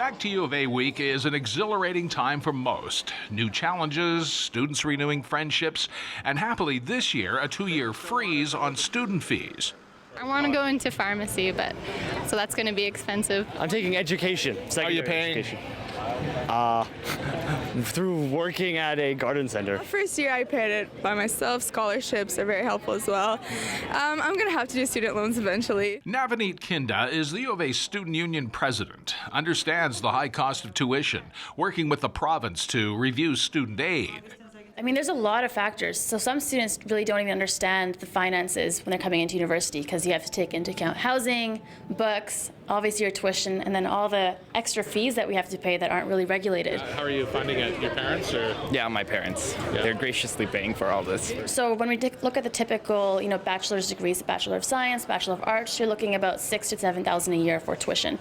Back to U of A week is an exhilarating time for most. New challenges, students renewing friendships, and happily this year, a 2-year freeze on student fees. I want to go into pharmacy, but so that's going to be expensive. I'm taking education. How are you paying? Education. Through working at a garden center. First year I paid it by myself. Scholarships are very helpful as well. I'm going to have to do student loans eventually. Navneet Kinda is the U of A Student Union president, understands the high cost of tuition, working with the province to review student aid. I mean, there's a lot of factors. So some students really don't even understand the finances when they're coming into university because you have to take into account housing, books, obviously your tuition, and then all the extra fees that we have to pay that aren't really regulated. How are you funding it? Your parents or? Yeah, my parents. Yeah. They're graciously paying for all this. So when we look at the typical, bachelor's degrees, Bachelor of Science, Bachelor of Arts, you're looking about $6,000 to $7,000 a year for tuition.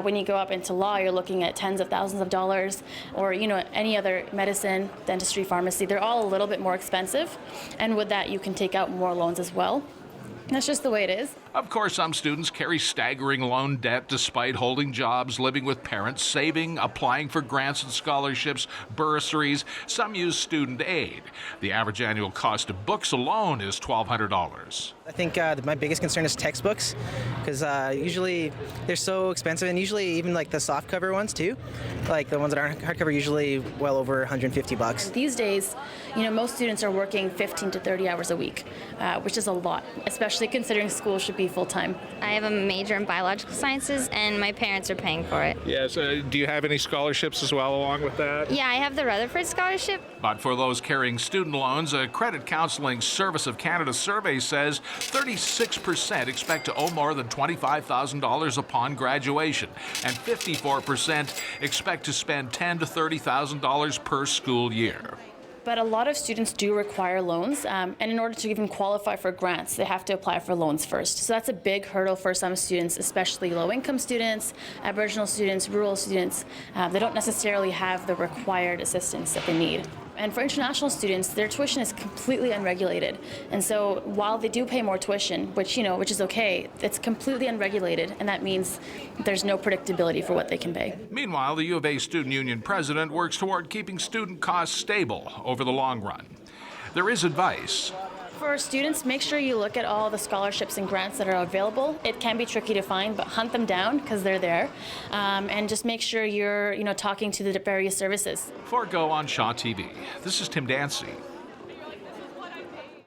When you go up into law, you're looking at tens of thousands of dollars, or any other medicine, dentistry, pharmacy. They're all a little bit more expensive, and with that, you can take out more loans as well. That's just the way it is. Of course, some students carry staggering loan debt despite holding jobs, living with parents, saving, applying for grants and scholarships, bursaries. Some use student aid. The average annual cost of books alone is $1,200. I think my biggest concern is textbooks, because usually they're so expensive, and usually even like the softcover ones too, like the ones that aren't hardcover, usually well over $150. These days, most students are working 15 to 30 hours a week, which is a lot, especially considering school should be full-time. I have a major in biological sciences, and my parents are paying for it. Yes. Do you have any scholarships as well along with that? Yeah, I have the Rutherford Scholarship. But for those carrying student loans, a Credit Counseling Service of Canada survey says 36% expect to owe more than $25,000 upon graduation, and 54% expect to spend $10,000 to $30,000 per school year. But a lot of students do require loans, and in order to even qualify for grants, they have to apply for loans first. So that's a big hurdle for some students, especially low-income students, Aboriginal students, rural students. They don't necessarily have the required assistance that they need. And for international students, their tuition is completely unregulated. And so while they do pay more tuition, which is okay, it's completely unregulated, and that means there's no predictability for what they can pay. Meanwhile, the U of A Student Union president works toward keeping student costs stable over the long run. There is advice. For students, make sure you look at all the scholarships and grants that are available. It can be tricky to find, but hunt them down because they're there. And just make sure you're talking to the various services. For Go on Shaw TV, this is Tim Dancy.